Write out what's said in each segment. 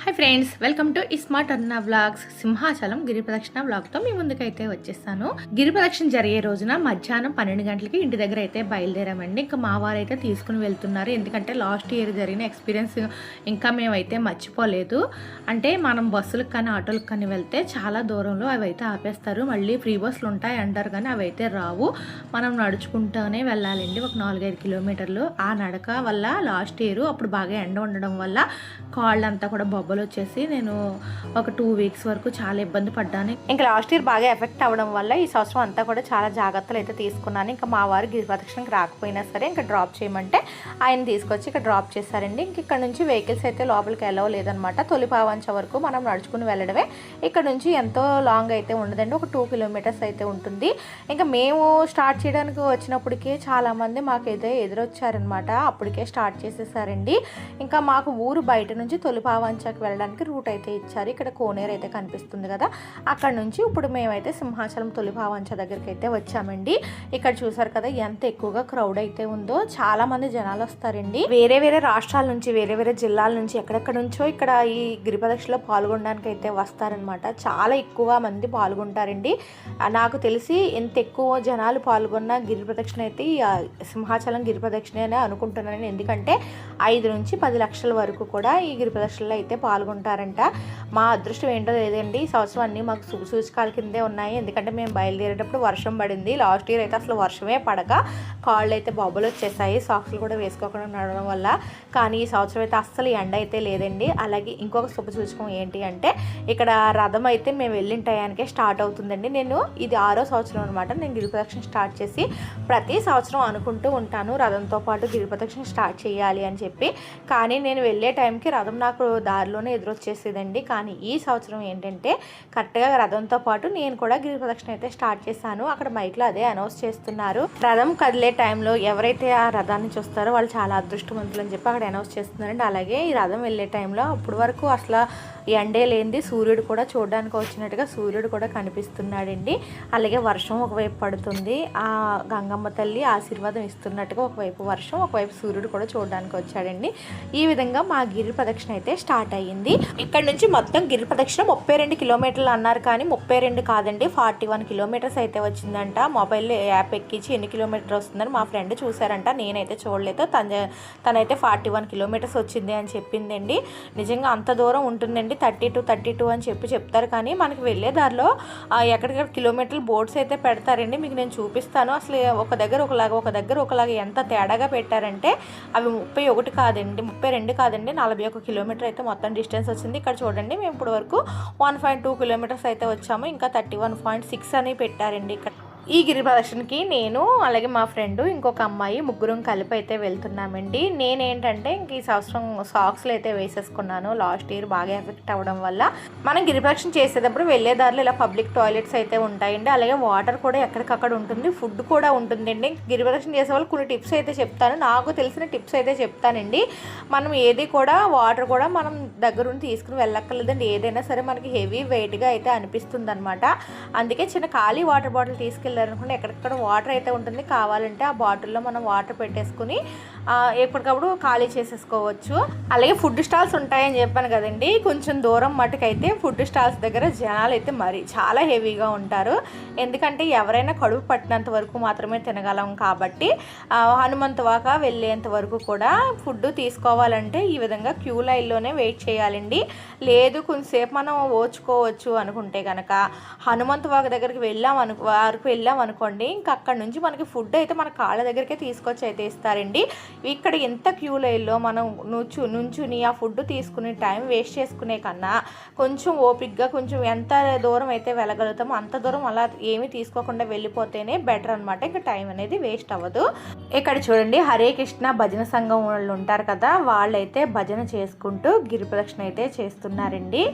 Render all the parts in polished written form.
Hi friends, welcome to smart అన్న vlogs. Simhachalam గిరి ప్రదక్షిణ వ్లాగ్తో మీ ముందుకైతే వచ్చేస్తాను. గిరి ప్రదక్షిణ జరిగే రోజున మధ్యాహ్నం 12 గంటలకి ఇంటి దగ్గర అయితే బయలుదేరామండి. ఇంకా మా వారు అయితే తీసుకుని వెళ్తున్నారు. ఎందుకంటే లాస్ట్ ఇయర్ జరిగిన ఎక్స్పీరియన్స్ ఇంకా మేమైతే మర్చిపోలేదు. అంటే మనం బస్సులకు కానీ ఆటోలకు కానీ వెళ్తే చాలా దూరంలో అవి అయితే ఆపేస్తారు. మళ్ళీ ఫ్రీ బస్సులు ఉంటాయి అంటారు కానీ అవి అయితే రావు. మనం నడుచుకుంటూనే వెళ్ళాలండి. ఒక 4-5 కిలోమీటర్లు. ఆ నడక వల్ల లాస్ట్ ఇయర్ అప్పుడు బాగా ఎండ ఉండడం వల్ల కాళ్ళంతా కూడా బొబ్బలు వచ్చేసి నేను ఒక 2 వీక్స్ వరకు చాలా ఇబ్బంది పడ్డాను. ఇంకా లాస్ట్ ఇయర్ బాగా ఎఫెక్ట్ అవ్వడం వల్ల ఈ సంవత్సరం అంతా కూడా చాలా జాగ్రత్తలు అయితే తీసుకున్నాను. ఇంకా మా వారు గిరి ప్రదక్షిణకి రాకపోయినా సరే ఇంకా డ్రాప్ చేయమంటే ఆయన తీసుకొచ్చి ఇక్కడ డ్రాప్ చేశారండి. ఇంక ఇక్కడ నుంచి వెహికల్స్ అయితే లోపలికి వెళ్ళవు లేదనమాట. తొలిపావంచ వరకు మనం నడుచుకుని వెళ్ళడమే. ఇక్కడ నుంచి ఎంతో లాంగ్ అయితే ఉండదండి, ఒక 2 కిలోమీటర్స్ అయితే ఉంటుంది. ఇంకా మేము స్టార్ట్ చేయడానికి వచ్చినప్పటికే చాలామంది మాకైతే ఎదురొచ్చారనమాట. అప్పటికే స్టార్ట్ చేసేసారండి. ఇంకా మాకు ఊరు బయట నుంచి తొలిపావంచకి వెళ్ళడానికి రూట్ అయితే ఇచ్చారు. ఇక్కడ కోనేరు అయితే కనిపిస్తుంది కదా, అక్కడ నుంచి ఇప్పుడు మేమైతే సింహాచలం తొలిపావంచ దగ్గరికి అయితే వచ్చామండి. ఇక్కడ చూసారు కదా ఎంత ఎక్కువగా క్రౌడ్ అయితే ఉందో. చాలా మంది జనాలు వస్తారండి. వేరే వేరే రాష్ట్రాల నుంచి, వేరే వేరే జిల్లాల నుంచి, ఎక్కడెక్కడ నుంచో ఇక్కడ ఈ గిరి ప్రదక్షిణలో పాల్గొనడానికి అయితే వస్తారనమాట. చాలా ఎక్కువ మంది పాల్గొంటారండి. నాకు తెలిసి ఎంత ఎక్కువ జనాలు పాల్గొన్న గిరి ప్రదక్షిణ అయితే ఈ సింహాచలం గిరి ప్రదక్షిణ అని అనుకుంటున్నాను. ఎందుకంటే 5 నుంచి 10 లక్షల వరకు కూడా ఈ గిరి ప్రదక్షిణలో అయితే పాల్గొంటారంట. మా అదృష్టం ఏంటో లేదండి, ఈ సంవత్సరం అన్నీ మాకు సూచకాల కిందే ఉన్నాయి. ఎందుకంటే మేము బయలుదేరేటప్పుడు వర్షం పడింది. లాస్ట్ ఇయర్ అయితే అసలు వర్షమే పడక కాళ్ళు అయితే బొబ్బలు వచ్చేసాయి, సాక్స్లు కూడా వేసుకోకుండా నడవడం వల్ల. కానీ ఈ సంవత్సరం అయితే అస్సలు ఎండ అయితే లేదండి. అలాగే ఇంకొక శుభ సూచకం ఏంటి అంటే ఇక్కడ రథం అయితే మేము వెళ్ళిన టయానికే స్టార్ట్ అవుతుందండి. నేను ఇది 6వ సంవత్సరం అనమాట నేను గిరి ప్రదక్షిణ స్టార్ట్ చేసి. ప్రతి సంవత్సరం అనుకుంటూ ఉంటాను రథంతో పాటు గిరి ప్రదక్షిణ స్టార్ట్ చేయాలి అని చెప్పి. కానీ నేను వెళ్ళే టైంకి రథం నాకు దారిలోనే ఎదురొచ్చేసేదండి. కానీ ఈ సంవత్సరం ఏంటంటే కరెక్ట్గా రథంతో పాటు నేను కూడా గిరి ప్రదక్షిణ అయితే స్టార్ట్ చేశాను. అక్కడ మైక్లో అదే అనౌన్స్ చేస్తున్నారు. రథం కదిలే టైంలో ఎవరైతే ఆ రథాన్ని చూస్తారో వాళ్ళు చాలా అదృష్టవంతులు అని చెప్పి అక్కడ అనౌన్స్ చేస్తున్నారండి. అలాగే ఈ రథం వెళ్ళే టైంలో అప్పటి వరకు అసలు ఎండే లేనిది సూర్యుడు కూడా చూడడానికి వచ్చినట్టుగా సూర్యుడు కూడా కనిపిస్తున్నాడండి. అలాగే వర్షం ఒకవైపు పడుతుంది. ఆ గంగమ్మ తల్లి ఆశీర్వాదం ఇస్తున్నట్టుగా ఒకవైపు వర్షం, ఒకవైపు సూర్యుడు కూడా చూడడానికి వచ్చాడండి. ఈ విధంగా మా గిరి ప్రదక్షిణ అయితే స్టార్ట్ అయ్యింది. ఇక్కడ నుంచి మొత్తం గిరి ప్రదక్షిణ 32 కిలోమీటర్లు అన్నారు కానీ 32 కాదండి, 41 కిలోమీటర్స్ అయితే వచ్చిందంట. మొబైల్ యాప్ ఎక్కించి ఎన్ని కిలోమీటర్ వస్తుందని మా ఫ్రెండ్ చూసారంట, నేనైతే చూడలేదు. తనైతే 41 కిలోమీటర్స్ వచ్చింది అని చెప్పిందండి. నిజంగా అంత దూరం ఉంటుందండి. 32 అని చెప్తారు కానీ మనకి వెళ్ళే దారిలో ఎక్కడికక్కడ కిలోమీటర్లు బోర్డ్స్ అయితే పెడతారండి. మీకు నేను చూపిస్తాను. అసలు ఒక దగ్గర ఒకలాగా ఎంత తేడాగా పెట్టారంటే అవి 31 కాదండి, 32 కాదండి, 41 కిలోమీటర్ అయితే మొత్తం డిస్టెన్స్ వచ్చింది. ఇక్కడ చూడండి మేము ఇప్పుడు వరకు 1.2 కిలోమీటర్స్ అయితే వచ్చాము. ఇంకా 31.6 అని పెట్టారండి ఇక్కడ. ఈ గిరి ప్రదక్షిణకి నేను అలాగే మా ఫ్రెండ్ ఇంకొక అమ్మాయి ముగ్గురం కలిపి అయితే వెళ్తున్నామండి. నేనేంటంటే ఇంక ఈ సంవత్సరం సాక్స్లు అయితే వేసేసుకున్నాను. లాస్ట్ ఇయర్ బాగా ఎఫెక్ట్ అవ్వడం వల్ల. మనం గిరి ప్రదక్షిణ చేసేటప్పుడు వెళ్ళేదారిలో ఇలా పబ్లిక్ టాయిలెట్స్ అయితే ఉంటాయండి. అలాగే వాటర్ కూడా ఎక్కడికక్కడ ఉంటుంది, ఫుడ్ కూడా ఉంటుందండి. గిరి ప్రదక్షిణ చేసే వాళ్ళు కొన్ని టిప్స్ అయితే చెప్తాను, నాకు తెలిసిన టిప్స్ అయితే చెప్తానండి. మనం ఏది కూడా వాటర్ కూడా మనం దగ్గరుండి తీసుకుని వెళ్ళక్కర్లేదండి. ఏదైనా సరే మనకి హెవీ వెయిట్గా అయితే అనిపిస్తుంది అనమాట. అందుకే చిన్న ఖాళీ వాటర్ బాటిల్ తీసుకెళ్ళి అనుకుంటే ఎక్కడెక్కడ వాటర్ అయితే ఉంటుంది. కావాలంటే ఆ బాటిల్లో మనం వాటర్ పెట్టేసుకుని ఎప్పటికప్పుడు ఖాళీ చేసేసుకోవచ్చు. అలాగే ఫుడ్ స్టాల్స్ ఉంటాయని చెప్పాను కదండి, కొంచెం దూరం మటుకైతే ఫుడ్ స్టాల్స్ దగ్గర జనాలు అయితే మరి చాలా హెవీగా ఉంటారు. ఎందుకంటే ఎవరైనా కడుపు పట్టినంత వరకు మాత్రమే తినగలం కాబట్టి హనుమంతు వాక వెళ్ళేంత వరకు కూడా ఫుడ్ తీసుకోవాలంటే ఈ విధంగా క్యూ లైన్లోనే వెయిట్ చేయాలండి. లేదు కొంచెంసేపు మనం ఓచుకోవచ్చు అనుకుంటే కనుక హనుమంతు వాక దగ్గరికి వెళ్ళాం అనుకోండి, ఇంకా అక్కడ నుంచి మనకి ఫుడ్ అయితే మన కాళ్ళ దగ్గరికే తీసుకొచ్చి అయితే ఇస్తారండి. ఇక్కడ ఎంత క్యూ లైన్లో మనం నుంచుని ఆ ఫుడ్ తీసుకుని టైం వేస్ట్ చేసుకునే కన్నా కొంచెం ఓపిక్గా కొంచెం ఎంత దూరం అయితే వెళ్ళగలుగుతామో అంత దూరం అలా ఏమీ తీసుకోకుండా వెళ్ళిపోతేనే బెటర్ అనమాట. ఇంకా టైం అనేది వేస్ట్ అవ్వదు. ఇక్కడ చూడండి హరే కృష్ణ భజన సంఘం వాళ్ళు ఉంటారు కదా, వాళ్ళైతే భజన చేసుకుంటూ గిరి ప్రదక్షిణ అయితే చేస్తున్నారండి.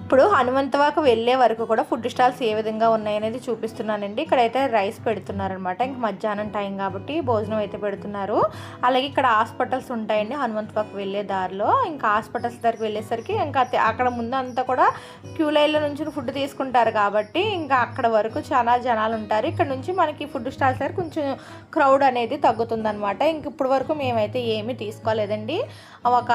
ఇప్పుడు హనుమంతవాక వెళ్ళే వరకు కూడా ఫుడ్ స్టాల్స్ ఏ విధంగా ఉన్నాయనేది చూపిస్తున్నానండి. ఇక్కడైతే రైస్ పెడుతున్నారనమాట. ఇంక మధ్యాహ్నం టైం కాబట్టి భోజనం అయితే పెడుతున్నారు. అలాగే ఇక్కడ హాస్పిటల్స్ ఉంటాయండి హనుమంతవాక వెళ్ళే దారిలో. ఇంకా హాస్పిటల్స్ దగ్గరికి వెళ్ళేసరికి ఇంకా అక్కడ ముందు అంతా కూడా క్యూ లైన్లో నుంచి ఫుడ్ తీసుకుంటారు కాబట్టి ఇంకా అక్కడ వరకు చాలా జనాలు ఉంటారు. ఇక్కడ నుంచి మనకి ఫుడ్ స్టాల్స్ దగ్గర కొంచెం క్రౌడ్ అనేది తగ్గుతుందనమాట. ఇంక ఇప్పుడు వరకు మేమైతే ఏమీ తీసుకోలేదండి. ఒక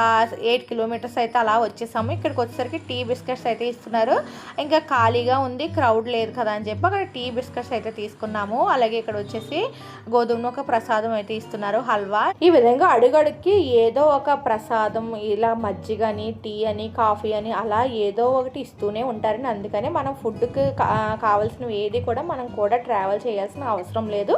8 కిలోమీటర్స్ అయితే అలా వచ్చేసాము. ఇక్కడికి వచ్చేసరికి టీ బిస్కెట్స్ అయితే ఇస్తున్నారు. ఇంకా ఖాళీగా ఉంది, క్రౌడ్ లేదు కదా అని చెప్పి అక్కడ టీ బిస్కెట్స్ అయితే తీసుకున్నాము. అలాగే ఇక్కడ వచ్చేసి గోధుమ నూక ప్రసాదం అయితే ఇస్తున్నారు, హల్వా. ఈ విధంగా అడుగడుక్కి ఏదో ఒక ప్రసాదం, ఇలా మజ్జిగని, టీ అని, కాఫీ అని అలా ఏదో ఒకటి ఇస్తూనే ఉంటారని. అందుకని మనం ఫుడ్కి కావాల్సినవి ఏది కూడా మనం కూడా ట్రావెల్ చేయాల్సిన అవసరం లేదు.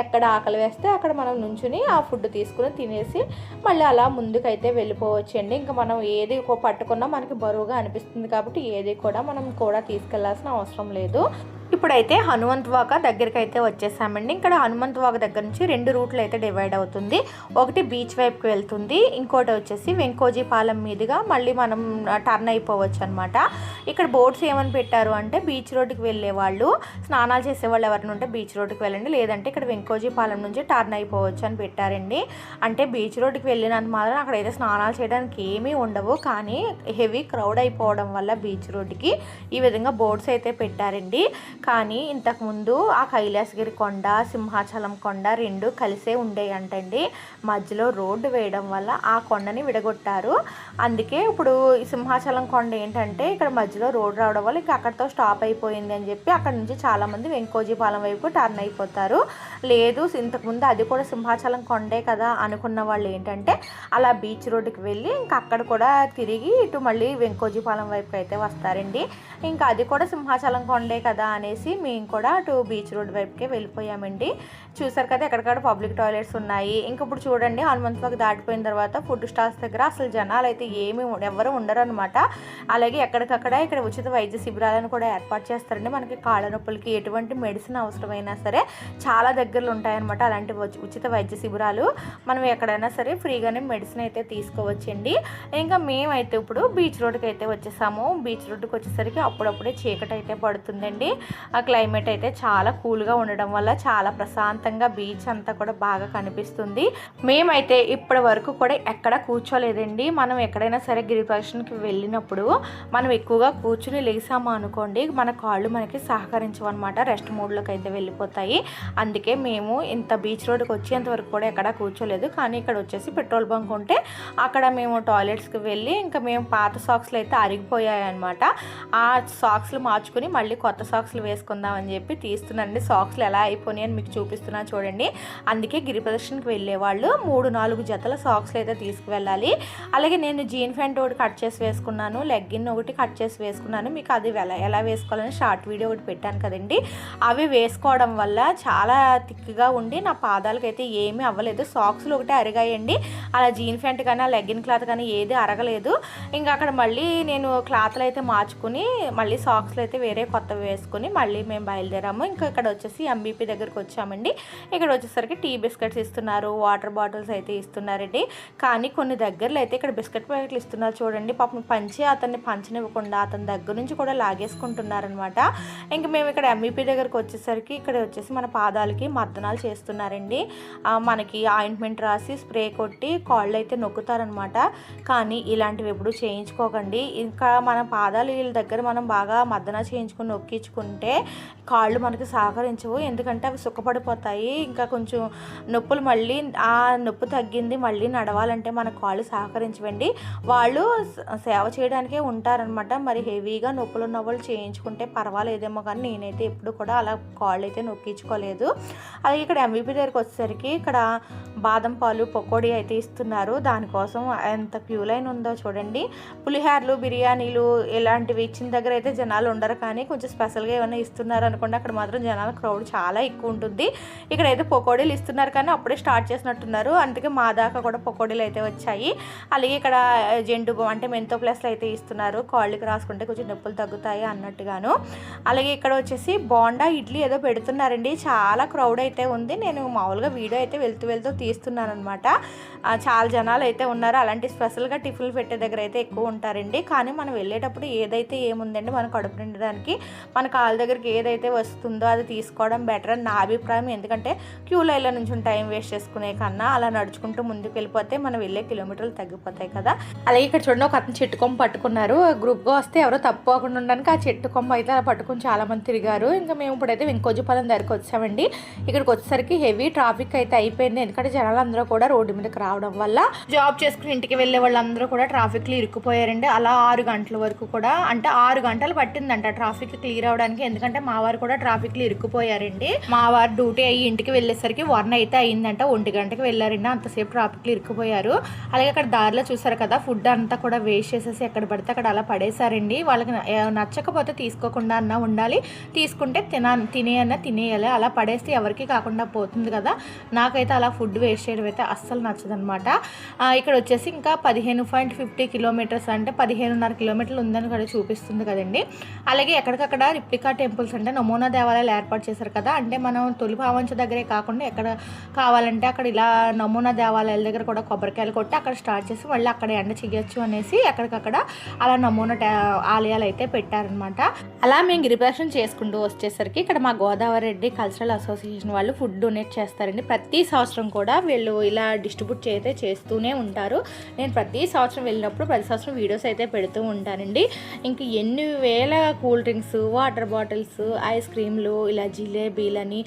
ఎక్కడ ఆకలి వేస్తే అక్కడ మనం నుంచుని ఆ ఫుడ్ తీసుకుని తినేసి మళ్ళీ అలా ముందుకైతే వెళ్ళిపోవచ్చండి. ఇంకా మనం ఏది పట్టుకున్నా మనకి బరువుగా అనిపిస్తుంది కాబట్టి ఏది కూడా మనం కూడా తీసుకెళ్లాల్సిన అవసరం లేదు. ఇప్పుడైతే హనుమంతవాక దగ్గరికి అయితే వచ్చేసామండి. ఇక్కడ హనుమంతవాక దగ్గర నుంచి 2 రూట్లు అయితే డివైడ్ అవుతుంది. ఒకటి బీచ్ వైపుకి వెళ్తుంది, ఇంకోటి వచ్చేసి వెంకోజీ పాలెం మీదుగా మళ్ళీ మనం టర్న్ అయిపోవచ్చు అనమాట. ఇక్కడ బోర్డ్స్ ఏమని పెట్టారు అంటే బీచ్ రోడ్డుకి వెళ్ళే వాళ్ళు, స్నానాలు చేసేవాళ్ళు ఎవరైనా ఉంటే బీచ్ రోడ్డుకి వెళ్ళండి, లేదంటే ఇక్కడ వెంకోజీ పాలెం నుంచి టర్న్ అయిపోవచ్చు అని పెట్టారండి. అంటే బీచ్ రోడ్డుకి వెళ్ళినంత మాత్రం అక్కడైతే స్నానాలు చేయడానికి ఏమీ ఉండవు, కానీ హెవీ క్రౌడ్ అయిపోవడం వల్ల బీచ్ రోడ్డుకి ఈ విధంగా బోర్డ్స్ అయితే పెట్టారండి. కానీ ఇంతకుముందు ఆ కైలాసగిరి కొండ, సింహాచలం కొండ 2 కలిసే ఉండేవి అంటండి. మధ్యలో రోడ్డు వేయడం వల్ల ఆ కొండని విడగొట్టారు. అందుకే ఇప్పుడు ఈ సింహాచలం కొండ ఏంటంటే ఇక్కడ మధ్యలో రోడ్డు రావడం వల్ల ఇంకా అక్కడితో స్టాప్ అయిపోయింది అని చెప్పి అక్కడ నుంచి చాలామంది వెంకోజీపాలెం వైపు టర్న్ అయిపోతారు. లేదు ఇంతకుముందు అది కూడా సింహాచలం కొండే కదా అనుకున్న వాళ్ళు ఏంటంటే అలా బీచ్ రోడ్డుకి వెళ్ళి ఇంకా అక్కడ కూడా తిరిగి ఇటు మళ్ళీ వెంకోజీపాలెం వైపు అయితే వస్తారండి. ఇంకా అది కూడా సింహాచలం కొండే కదా అనేసి మేము కూడా అటు బీచ్ రోడ్ వైపుకే వెళ్ళిపోయామండి. చూసారు కదా ఎక్కడికక్కడ పబ్లిక్ టాయిలెట్స్ ఉన్నాయి. ఇంక ఇప్పుడు చూడండి హనుమంతవాక దాటిపోయిన తర్వాత ఫుడ్ స్టాల్స్ దగ్గర అసలు జనాలు అయితే ఎవరు ఉండరు అనమాట. అలాగే ఎక్కడికక్కడ ఇక్కడ ఉచిత వైద్య శిబిరాలను కూడా ఏర్పాటు చేస్తారండి. మనకి కాళ్ళ నొప్పులకి ఎటువంటి మెడిసిన్ అవసరమైనా సరే చాలా దగ్గరలో ఉంటాయన్నమాట. అలాంటి ఉచిత వైద్య శిబిరాలు మనం ఎక్కడైనా సరే ఫ్రీగానే మెడిసిన్ అయితే తీసుకోవచ్చండి. ఇంకా మేమైతే ఇప్పుడు బీచ్ రోడ్డుకి అయితే వచ్చేసాము. బీచ్ రోడ్డుకి వచ్చేసరికి అప్పుడప్పుడే చీకటి అయితే పడుతుందండి. ఆ క్లైమేట్ అయితే చాలా కూల్గా ఉండడం వల్ల చాలా ప్రశాంతంగా బీచ్ అంతా కూడా బాగా కనిపిస్తుంది. మేమైతే ఇప్పటి వరకు కూడా ఎక్కడ కూర్చోలేదండి. మనం ఎక్కడైనా సరే గిరి ప్రదక్షిణకి వెళ్ళినప్పుడు మనం ఎక్కువగా కూర్చుని లేసాము అనుకోండి, మన కాళ్ళు మనకి సహకరించవన్నమాట, రెస్ట్ మోడ్లోకి అయితే వెళ్ళిపోతాయి. అందుకే మేము ఇంత బీచ్ రోడ్డుకి వచ్చేంత వరకు కూడా ఎక్కడ కూర్చోలేదు. కానీ ఇక్కడ వచ్చేసి పెట్రోల్ బంక్ ఉంటే అక్కడ మేము టాయిలెట్స్కి వెళ్ళి ఇంకా మేము పాత సాక్స్లు అయితే అరిగిపోయాయి అనమాట. ఆ సాక్స్లు మార్చుకుని మళ్ళీ కొత్త సాక్స్లు వేసుకుందామని చెప్పి తీస్తున్నానండి. సాక్స్లు ఎలా అయిపోయినాయి అని మీకు చూపిస్తున్నాను చూడండి. అందుకే గిరి ప్రదర్శనకి వెళ్ళే వాళ్ళు 3-4 జతల సాక్స్లు అయితే తీసుకువెళ్ళాలి. అలాగే నేను జీన్ ప్యాంట్ ఒకటి కట్ చేసి వేసుకున్నాను, లెగ్గిన్ ఒకటి కట్ చేసి వేసుకున్నాను. మీకు అది ఎలా వేసుకోవాలని షార్ట్ వీడియో ఒకటి పెట్టాను కదండి. అవి వేసుకోవడం వల్ల చాలా థిక్గా ఉండి నా పాదాలకు అయితే ఏమీ అవ్వలేదు. సాక్స్లు ఒకటే అరిగాయండి. అలా జీన్ ప్యాంట్ కానీ ఆ లెగ్గిన్ క్లాత్ కానీ ఏది అరగలేదు. ఇంకా అక్కడ మళ్ళీ నేను క్లాత్లు అయితే మార్చుకుని మళ్ళీ సాక్స్లు అయితే వేరే కొత్తవి వేసుకుని మళ్ళీ మేము బయలుదేరాము. ఇంకా ఇక్కడ వచ్చేసి ఎంబీపీ దగ్గరికి వచ్చామండి. ఇక్కడ వచ్చేసరికి టీ బిస్కెట్స్ ఇస్తున్నారు, వాటర్ బాటిల్స్ అయితే ఇస్తున్నారండి. కానీ కొన్ని దగ్గరలో అయితే ఇక్కడ బిస్కెట్ ప్యాకెట్లు ఇస్తున్నారు చూడండి. పాపం అతన్ని పంచనివ్వకుండా అతని దగ్గర నుంచి కూడా లాగేసుకుంటున్నారనమాట. ఇంకా మేము ఇక్కడ ఎంబీపీ దగ్గరకు వచ్చేసరికి ఇక్కడ వచ్చేసి మన పాదాలకి మర్దనాలు చేస్తున్నారండి. మనకి ఆయింట్మెంట్ రాసి స్ప్రే కొట్టి కాళ్ళు అయితే నొక్కుతారనమాట. కానీ ఇలాంటివి ఎప్పుడు చేయించుకోకండి. ఇంకా మన పాదాలు వీళ్ళ దగ్గర మనం బాగా మర్దన చేయించుకుని నొక్కించుకుంటే కాళ్ళు మనకి సహకరించవు, ఎందుకంటే అవి సుఖపడిపోతాయి. ఇంకా కొంచెం నొప్పులు మళ్ళీ ఆ నొప్పి తగ్గింది మళ్ళీ నడవాలంటే మన కాళ్ళు సహకరించవండి. వాళ్ళు సేవ చేయడానికే ఉంటారనమాట. మరి హెవీగా నొప్పులు ఉన్న వాళ్ళు చేయించుకుంటే పర్వాలేదేమో, కానీ నేనైతే ఎప్పుడు కూడా అలా కాళ్ళు అయితే నొక్కించుకోలేదు. అలాగే ఇక్కడ ఎంవీపీ దగ్గరికి వచ్చేసరికి ఇక్కడ బాదం పాలు పకోడీ అయితే ఇస్తున్నారు. దానికోసం ఎంత క్యూ లైన్ ఉందో చూడండి. పులిహార్లు, బిర్యానీలు ఇలాంటివి ఇచ్చిన దగ్గర అయితే జనాలు ఉండరు, కానీ కొంచెం స్పెషల్గా ఏమైనా ఇస్తున్నారు అనుకోండి, అక్కడ మాత్రం జనాల క్రౌడ్ చాలా ఎక్కువ ఉంటుంది. ఇక్కడైతే పకోడీలు ఇస్తున్నారు కానీ అప్పుడే స్టార్ట్ చేసినట్టున్నారు, అందుకే మా దాకా కూడా పకోడీలు అయితే వచ్చాయి. అలాగే ఇక్కడ జెండు అంటే మెంతో ప్లస్లు అయితే ఇస్తున్నారు, కాళ్ళకి రాసుకుంటే కొంచెం నొప్పులు తగ్గుతాయి అన్నట్టుగాను. అలాగే ఇక్కడ వచ్చేసి బోండా ఇడ్లీ ఏదో పెడుతున్నారండి, చాలా క్రౌడ్ అయితే ఉంది. నేను మామూలుగా వీడియో అయితే వెళ్తూ తీస్తున్నాను అనమాట. చాలా జనాలు అయితే ఉన్నారు. అలాంటి స్పెషల్గా టిఫిన్లు పెట్టే దగ్గర అయితే ఎక్కువ ఉంటారండి. కానీ మనం వెళ్ళేటప్పుడు ఏదైతే ఏముందండి మన కడుపు నిండడానికి మన కాళ్ళ దగ్గరికి ఏదైతే వస్తుందో అది తీసుకోవడం బెటర్ అని నా అభిప్రాయం. ఎందుకంటే క్యూ లైన్లో నుంచి టైం వేస్ట్ చేసుకునే కన్నా అలా నడుచుకుంటూ ముందుకు వెళ్ళిపోతే మనం వెళ్ళే కిలోమీటర్లు తగ్గిపోతాయి కదా. అలాగే ఇక్కడ చూడండి, ఒక అతను చెట్టు కొమ్మ పట్టుకున్నారు. గ్రూప్గా వస్తే ఎవరో తప్పుకోకుండా ఉండడానికి ఆ చెట్టు కొమ్మ అయితే అలా పట్టుకుని చాలా మంది తిరిగారు. ఇంకా మేము ఇప్పుడైతే వెంకోజీపాలెం దగ్గరికి వచ్చామండి. ఇక్కడికి వచ్చేసరికి హెవీ ట్రాఫిక్ అయితే అయిపోయింది, ఎందుకంటే జనాలు అందరూ కూడా రోడ్డు మీదకి రావడం వల్ల జాబ్ చేసుకుని ఇంటికి వెళ్ళే వాళ్ళందరూ కూడా ట్రాఫిక్లో ఇరుక్కుపోయారండి. అలా 6 గంటల వరకు కూడా, అంటే 6 గంటలు పట్టిందంట ట్రాఫిక్ క్లియర్ అవడానికి. ఎందుకంటే మా వారు కూడా ట్రాఫిక్లో ఇరుక్కుపోయారండి. మా వారు డ్యూటీ అయ్యి ఇంటికి వెళ్ళేసరికి 1 అయితే అయిందంట, 1 గంటకి వెళ్ళారండి. అంతసేపు ట్రాఫిక్లో ఇరుక్కుపోయారు. అలాగే అక్కడ దారిలో చూసారు కదా, ఫుడ్ అంతా కూడా వేస్ట్ చేసేసి ఎక్కడ పడితే అక్కడ అలా పడేశారండి. వాళ్ళకి నచ్చకపోతే తీసుకోకుండా అన్నా ఉండాలి, తీసుకుంటే తినేయాలి. అలా పడేస్తే ఎవరికి కాకుండా పోతుంది కదా. నాకైతే అలా ఫుడ్ వేస్ట్ చేయడం అయితే అస్సలు నచ్చదనమాట. ఇక్కడ వచ్చేసి ఇంకా 15.50 కిలోమీటర్స్ అంటే 15.5 కిలోమీటర్లు ఉందని కూడా చూపిస్తుంది కదండి. అలాగే ఎక్కడికక్కడ రిప్లికా టెంపుల్స్ అంటే నమూనా దేవాలయాలు ఏర్పాటు చేశారు కదా. అంటే మనం తొలి పావంచ దగ్గరే కాకుండా ఎక్కడ కావాలంటే అక్కడ ఇలా నమూనా దేవాలయాల దగ్గర కూడా కొబ్బరికాయలు కొట్టి అక్కడ స్టార్ట్ చేసి మళ్ళీ అక్కడ ఎండ చేయొచ్చు అనేసి ఎక్కడికక్కడ అలా నమూనా ఆలయాలు అయితే పెట్టారనమాట. అలా మేము గిరిప్రదక్షిణ చేసుకుంటూ వచ్చేసరికి ఇక్కడ మా గోదావరి రెడ్డి కల్చరల్ అసోసియేషన్ వాళ్ళు ఫుడ్ డొనేట్ చేస్తారండి. ప్రతి సంవత్సరం కూడా వీళ్ళు ఇలా డిస్ట్రిబ్యూట్ అయితే చేస్తూనే ఉంటారు. నేను ప్రతి సంవత్సరం వెళ్ళినప్పుడు ప్రతి సంవత్సరం వీడియోస్ అయితే పెడుతూ ఉంటానండి. ఇంక ఎన్ని వేల cool drinks, water bottles, ice క్రీమ్లు, ఇలా జిలేబీలని,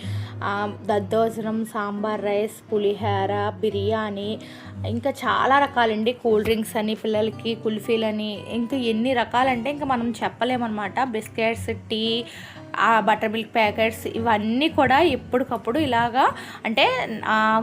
దద్దోజనం, సాంబార్ రైస్, పులిహోర, బిర్యానీ, ఇంకా చాలా రకాలండి. కూల్ డ్రింక్స్ అని, పిల్లలకి కుల్ఫీలని, ఇంకా ఎన్ని రకాలంటే ఇంకా మనం చెప్పలేమన్నమాట. Biscuits, tea, butter milk packets, ఇవన్నీ కూడా ఎప్పటికప్పుడు ఇలాగా అంటే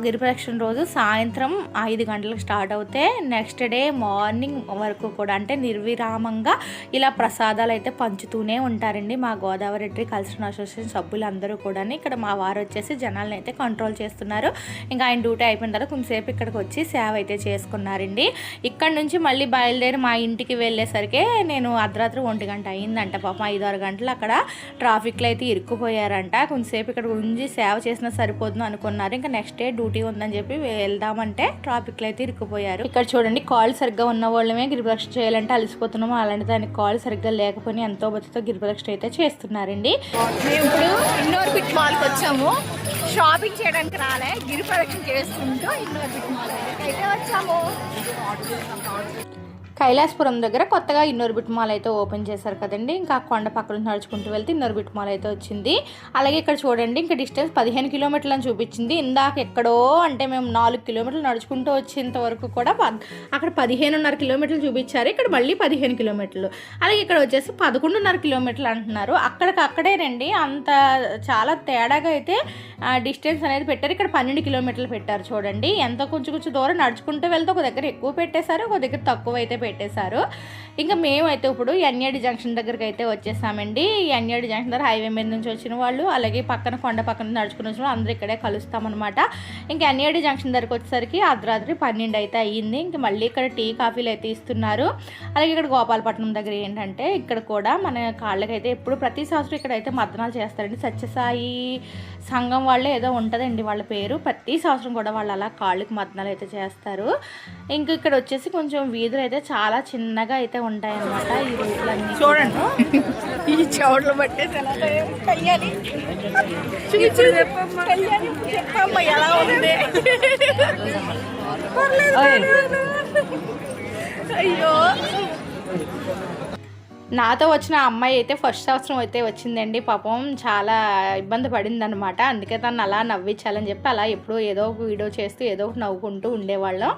గిరిప్రదక్షిణ రోజు సాయంత్రం 5 గంటలకు స్టార్ట్ అవుతే నెక్స్ట్ డే మార్నింగ్ వరకు కూడా అంటే నిర్విరామంగా ఇలా ప్రసాదాలు అయితే పంచుతూనే ఉంటారండి మా గోదావరి రెడ్డి కల్చరల్ అసోసియేషన్ సభ్యులందరూ కూడా. ఇక్కడ మా వారు వచ్చేసి జనాలను అయితే కంట్రోల్ చేస్తున్నారు. ఇంకా ఆయన డ్యూటీ అయిపోయిన తర్వాత కొంచెంసేపు ఇక్కడికి వచ్చి సేవ అయితే చేసుకున్నారండి. ఇక్కడ నుంచి మళ్ళీ బయలుదేరి మా ఇంటికి వెళ్ళేసరికి నేను అర్ధరాత్రి 1 గంట అయిందంట. పాపం 5-6 గంటలు అక్కడ ట్రాఫిక్లో అయితే ఇరుక్కుపోయారంట. కొంచెంసేపు ఇక్కడ గురించి సేవ చేసినా సరిపోతుంది అనుకున్నారు. ఇంకా నెక్స్ట్ డే డ్యూటీ ఉందని చెప్పి వెళ్దామంటే ట్రాఫిక్లో అయితే ఇరుక్కుపోయారు. ఇక్కడ చూడండి, కాళ్ళు సరిగ్గా ఉన్న వాళ్ళమే గిరిప్రదక్షిణ చేయాలంటే అలసిపోతున్నాము, అలాంటి దానికి కాళ్ళు సరిగ్గా లేకపోయినా ఎంతో బతితో గిరిప్రదక్షిణ అయితే చేస్తున్నారండి. మేము ఇప్పుడు ఇన్నోర్ బిట్ మాల్కి వచ్చాము, షాపింగ్ చేయడానికి రాలే, గిరిప్రదక్షిణ చేసుకుంటూ ఇన్నోర్ బిట్ మాల్ అయితే వచ్చాము. కైలాసపురం దగ్గర కొత్తగా ఇన్నోర్ బిట్ మాల్ అయితే ఓపెన్ చేశారు కదండి. ఇంకా కొండ పక్కన నడుచుకుంటూ వెళ్తే ఇన్నోర్ బిట్ మాల్ అయితే వచ్చింది. అలాగే ఇక్కడ చూడండి, ఇంకా డిస్టెన్స్ 15 కిలోమీటర్లు అని చూపించింది. ఇందాక ఎక్కడో అంటే మేము 4 కిలోమీటర్లు నడుచుకుంటూ వచ్చేంత వరకు కూడా అక్కడ 15.5 కిలోమీటర్లు చూపించారు. ఇక్కడ మళ్ళీ 15 కిలోమీటర్లు. అలాగే ఇక్కడ వచ్చేసి 11.5 కిలోమీటర్లు అంటున్నారు. అక్కడికక్కడేనండి, అంత చాలా తేడాగా అయితే డిస్టెన్స్ అనేది పెట్టారు. ఇక్కడ 12 కిలోమీటర్లు పెట్టారు. చూడండి ఎంత కొంచెం దూరం నడుచుకుంటూ వెళ్తే ఒక దగ్గర ఎక్కువ పెట్టేశారు, ఒక దగ్గర తక్కువ అయితే పెట్టేశారు. ఇంకా మేమైతే ఇప్పుడు ఎన్ఏడి జంక్షన్ దగ్గరికి అయితే వచ్చేసామండి. ఎన్ఏడి జంక్షన్ దగ్గర హైవే మీద నుంచి వచ్చిన వాళ్ళు, అలాగే పక్కన కొండ పక్కన నడుచుకుని వచ్చిన వాళ్ళు అందరూ ఇక్కడే కలుస్తామన్నమాట. ఇంకా ఎన్ఏడి జంక్షన్ దగ్గరికి వచ్చేసరికి అర్ధరాత్రి 12 అయితే అయ్యింది. ఇంక మళ్ళీ ఇక్కడ టీ కాఫీలు అయితే ఇస్తున్నారు. అలాగే ఇక్కడ గోపాలపట్నం దగ్గర ఏంటంటే ఇక్కడ కూడా మన కాళ్ళకైతే ఎప్పుడు ప్రతి సంవత్సరం ఇక్కడ అయితే మర్దనాలు చేస్తారండి. సత్యసాయి సంఘం వాళ్ళే ఏదో ఉంటుందండి వాళ్ళ పేరు. ప్రతి సంవత్సరం కూడా వాళ్ళు అలా కాళ్ళకి మర్దనాలు అయితే చేస్తారు. ఇంక ఇక్కడ వచ్చేసి కొంచెం వీధులు అయితే చాలా చిన్నగా అయితే ఉంటాయన్నమాట. ఈ రోడ్లన్నీ చూడండి, ఈ చౌడ్లు పట్టేసి ఎలా కళ్యాణి చెప్పమ్మ ఎలా ఉంది. అయ్యో, నాతో వచ్చిన అమ్మాయి అయితే ఫస్ట్ సంవత్సరం అయితే వచ్చిందండి. పాపం చాలా ఇబ్బంది పడింది అనమాట. అందుకే తను అలా నవ్వించాలని చెప్పి అలా ఎప్పుడూ ఏదో ఒక వీడియో చేస్తూ ఏదో ఒకటి నవ్వుకుంటూ ఉండేవాళ్ళం.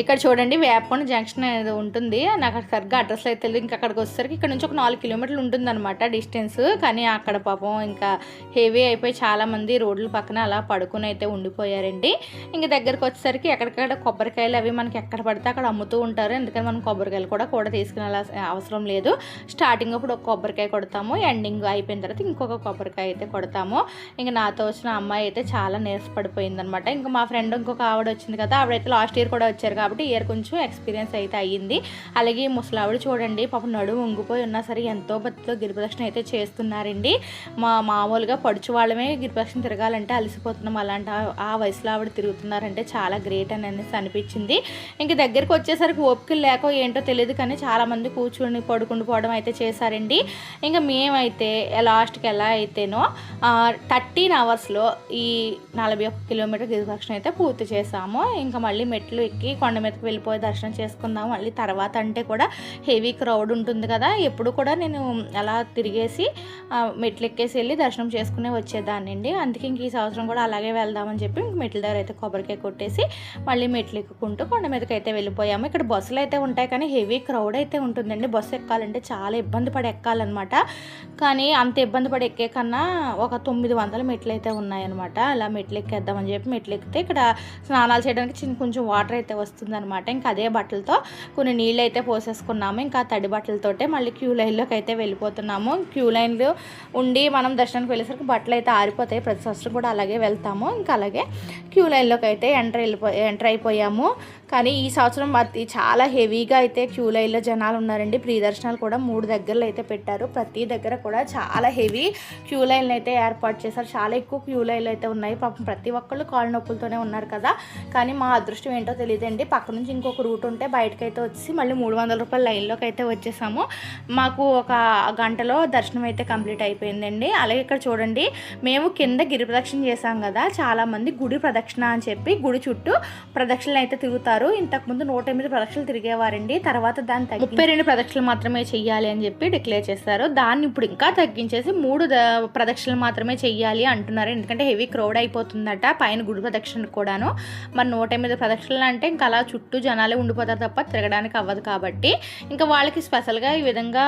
ఇక్కడ చూడండి వేపకొండ జంక్షన్ అనేది ఉంటుంది. నాకు సరిగ్గా అడ్రస్ అయితే తెలియదు. ఇంకా అక్కడికి వచ్చేసరికి ఇక్కడ నుంచి ఒక 4 కిలోమీటర్లు ఉంటుందన్నమాట డిస్టెన్స్. కానీ అక్కడ పాపం ఇంకా హెవీ అయిపోయి చాలామంది రోడ్ల పక్కన అలా పడుకుని అయితే ఉండిపోయారండి. ఇంక దగ్గరకు వచ్చేసరికి ఎక్కడికక్కడ కొబ్బరికాయలు అవి మనకి ఎక్కడ పడితే అక్కడ అమ్ముతూ ఉంటారు. ఎందుకని మనం కొబ్బరికాయలు కూడా తీసుకునే అవసరం లేదు. స్టార్టింగ్ అప్పుడు ఒక కొబ్బరికాయ కొడతాము, ఎండింగ్ అయిపోయిన తర్వాత ఇంకొక కొబ్బరికాయ అయితే కొడతాము. ఇంకా నాతో వచ్చిన అమ్మాయి అయితే చాలా నీరసపడిపోయిందనమాట. ఇంకా మా ఫ్రెండ్ ఇంకొక ఆవిడ వచ్చింది కదా, ఆవిడైతే లాస్ట్ ఇయర్ కూడా వచ్చారు కాబట్టి ఇయర్ కొంచెం ఎక్స్పీరియన్స్ అయితే అయ్యింది. అలాగే ముసలావిడ చూడండి పాపం నడుము వంగిపోయి ఉన్నా సరే ఎంతో భక్తితో గిరిప్రదక్షిణ అయితే చేస్తున్నారండి. మామూలుగా పడుచు వాళ్ళమే గిరిప్రదక్షిణ తిరగాలంటే అలసిపోతున్నాం, అలాంటి ఆ వయసులో ఆవిడ తిరుగుతున్నారంటే చాలా గ్రేట్ అని అనేసి అనిపించింది. ఇంక దగ్గరికి వచ్చేసరికి ఓపికలు లేక ఏంటో తెలియదు కానీ చాలామంది కూర్చుని పడుకుంటూ పోవడం అయితే చేశారండి. ఇంకా మేమైతే లాస్ట్కి ఎలా అయితేనో 13 అవర్స్లో ఈ 41 కిలోమీటర్ గిరిప్రదక్షిణ అయితే పూర్తి చేసాము. ఇంకా మళ్ళీ మెట్లు ఎక్కి కొండ మీదకి వెళ్ళిపోయి దర్శనం చేసుకుందాము. మళ్ళీ తర్వాత అంటే కూడా హెవీ క్రౌడ్ ఉంటుంది కదా, ఎప్పుడు కూడా నేను అలా తిరిగేసి మెట్లు ఎక్కేసి వెళ్ళి దర్శనం చేసుకునే వచ్చేదాన్ని అండి. అందుకే ఇంక ఈ సంవత్సరం కూడా అలాగే వెళ్దామని చెప్పి మెట్ల దగ్గర అయితే కొబ్బరికాయ కొట్టేసి మళ్ళీ మెట్లు ఎక్కుకుంటూ కొండ మీదకి అయితే వెళ్ళిపోయాము. ఇక్కడ బస్సులు అయితే ఉంటాయి కానీ హెవీ క్రౌడ్ అయితే ఉంటుందండి. బస్సు ఎక్కాలంటే చాలా ఇబ్బంది పడి ఎక్కాలన్నమాట. కానీ అంత ఇబ్బంది పడి ఎక్కే కన్నా ఒక 900 మెట్లు అయితే ఉన్నాయన్నమాట. అలా మెట్లు ఎక్కేద్దామని చెప్పి మెట్లు ఎక్కితే ఇక్కడ స్నానాలు చేయడానికి కొంచెం వాటర్ అయితే వస్తుందన్నమాట. ఇంకా అదే బట్టలతో కొన్ని నీళ్ళు అయితే పోసేసుకున్నాము. ఇంకా తడి బట్టలతోటే మళ్ళీ క్యూ లైన్లోకి అయితే వెళ్ళిపోతున్నాము. క్యూ లైన్లో ఉండి మనం దర్శనానికి వెళ్ళేసరికి బట్టలు అయితే ఆరిపోతాయి. ప్రతి సంవత్సరం కూడా అలాగే వెళ్తాము. ఇంకా అలాగే క్యూ లైన్లోకి అయితే ఎంటర్ అయిపోయాము. కానీ ఈ సంవత్సరం చాలా హెవీగా అయితే క్యూ లైన్లో జనాలు ఉన్నారండి. ప్రీ దర్శనాలు కూడా 3 దగ్గరలో అయితే పెట్టారు. ప్రతి దగ్గర కూడా చాలా హెవీ క్యూ లైన్లు అయితే ఏర్పాటు చేశారు. చాలా ఎక్కువ క్యూ లైన్లు అయితే ఉన్నాయి. పాపం ప్రతి ఒక్కళ్ళు కాళ్ళ నొప్పులతోనే ఉన్నారు కదా. కానీ మా అదృష్టం ఏంటో తెలియదండి, పక్క నుంచి ఇంకొక రూట్ ఉంటే బయటకైతే వచ్చి మళ్ళీ 300 రూపాయల లైన్లోకి అయితే వచ్చేసాము. మాకు ఒక గంటలో దర్శనం అయితే కంప్లీట్ అయిపోయిందండి. అలాగే ఇక్కడ చూడండి, మేము కింద గిరి ప్రదక్షిణ చేసాం కదా, చాలామంది గుడి ప్రదక్షిణ అని చెప్పి గుడి చుట్టూ ప్రదక్షిణలు అయితే తిరుగుతారు. ఇంతకుముందు 108 ప్రదక్షిణలు తిరిగేవారండి. తర్వాత దాన్ని 32 ప్రదక్షిణలు మాత్రమే చెయ్యాలి అని చెప్పి డిక్లేర్ చేస్తారు. దాన్ని ఇప్పుడు ఇంకా తగ్గించేసి 3 ప్రదక్షిణలు మాత్రమే చెయ్యాలి అంటున్నారు. ఎందుకంటే హెవీ క్రౌడ్ అయిపోతుందట పైన గుడి ప్రదక్షిణ కూడాను. మరి 108 ప్రదక్షిణలు అంటే ఇంకా అలా చుట్టూ జనాలే ఉండిపోతారు తప్ప తిరగడానికి అవ్వదు కాబట్టి ఇంకా వాళ్ళకి స్పెషల్గా ఈ విధంగా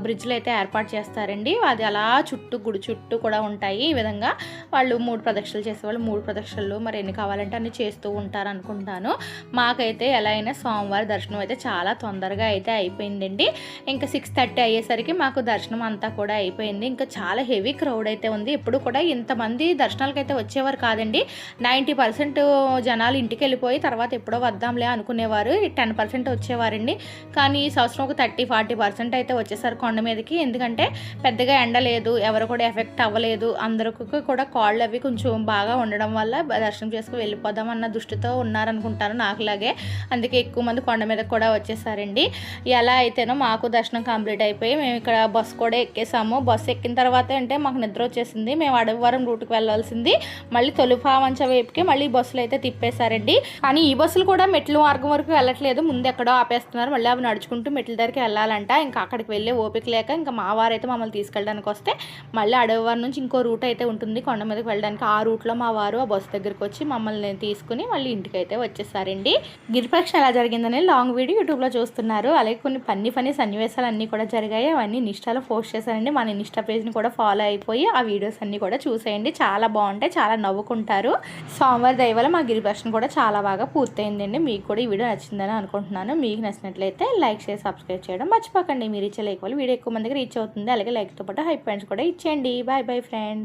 బ్రిడ్జ్లు అయితే ఏర్పాటు చేస్తారండి. అది అలా చుట్టూ గుడి చుట్టూ కూడా ఉంటాయి. ఈ విధంగా వాళ్ళు 3 ప్రదక్షిణలు చేసేవాళ్ళు 3 ప్రదక్షిణలు మరి ఎన్ని కావాలంటే అన్ని చేస్తూ ఉంటారు అనుకుంటాను. మాకైతే ఎలా అయినా సోమవారం దర్శనం అయితే చాలా తొందరగా అయితే అయిపోయిందండి. ఇంకా 6:30 అయ్యేసరికి మాకు దర్శనం అంతా కూడా అయిపోయింది. ఇంకా చాలా హెవీ క్రౌడ్ అయితే ఉంది. ఎప్పుడు కూడా ఇంతమంది దర్శనాలకు అయితే వచ్చేవారు కాదండి. 90% జనాలు ఇంటికి వెళ్ళిపోయి తర్వాత ఎప్పుడో వద్దాంలే అనుకునేవారు. 10% వచ్చేవారండి. కానీ ఈ సంవత్సరం ఒక 30-40% అయితే వచ్చేసారు కొండ మీదకి. ఎందుకంటే పెద్దగా ఎండ లేదు, ఎవరు కూడా ఎఫెక్ట్ అవ్వలేదు. అందరికీ కూడా కాళ్ళు అవి కొంచెం బాగా ఉండడం వల్ల దర్శనం చేసుకుని వెళ్ళిపోదాం అన్న దృష్టితో ఉన్నారనుకుంటాను నాకులాగే. అందుకే ఎక్కువ మంది కొండ మీద కూడా వచ్చేసారండి. ఎలా అయితేనో మాకు దర్శనం కంప్లీట్ అయిపోయి మేము ఇక్కడ బస్సు కూడా ఎక్కేసాము. బస్సు ఎక్కిన తర్వాత అంటే మాకు నిద్ర వచ్చేసింది. మేము అడవివరం రూట్కి వెళ్ళాల్సింది. మళ్ళీ తొలిపావంచ వైపుకి మళ్ళీ బస్సులు అయితే తిప్పేశారండి. కానీ ఈ బస్సులు కూడా మెట్ల మార్గం వరకు వెళ్ళట్లేదు, ముందు ఎక్కడో ఆపేస్తున్నారు. మళ్ళీ అవి నడుచుకుంటూ మెట్ల దగ్గరికి వెళ్ళాలంట. ఇంకా అక్కడికి వెళ్ళే ఓపిక లేక ఇంకా మా వారైతే మమ్మల్ని తీసుకెళ్ళడానికి వస్తే మళ్ళీ అడవివారం నుంచి ఇంకో రూట్ అయితే ఉంటుంది కొండ మీదకి వెళ్ళడానికి. ఆ రూట్లో మా వారు ఆ బస్సు దగ్గరికి వచ్చి మమ్మల్ని తీసుకుని మళ్ళీ ఇంటికి అయితే వచ్చేసారండి. గిరిప్రదక్షిణ ఎలా జరిగిందని లాంగ్ వీడియో యూట్యూబ్లో చూస్తున్నారు. అలాగే కొన్ని ఫన్నీ సన్నివేశాలు అన్నీ కూడా జరిగాయి. అవన్నీ ఇన్స్టాలో పోస్ట్ చేశానండి. మన ఇన్స్టా పేజ్ని కూడా ఫాలో అయిపోయి ఆ వీడియోస్ అన్నీ కూడా చూసేయండి. చాలా బాగుంటాయి, చాలా నవ్వుకుంటారు. సోమవారం దయవల్ల మా గిరిప్రదక్షిణ కూడా చాలా బాగా పూర్తయిందండి. మీకు కూడా ఈ వీడియో నచ్చిందని అనుకుంటున్నాను. మీకు నచ్చినట్లయితే లైక్ చేసి సబ్స్క్రైబ్ చేయడం మర్చిపోకండి. మీరు ఇచ్చే లైక్ వల్ల వీడియో ఎక్కువ మందికి రీచ్ అవుతుంది. అలాగే లైక్తో పాటు హై పాయింట్స్ కూడా ఇచ్చేయండి. Bye friends.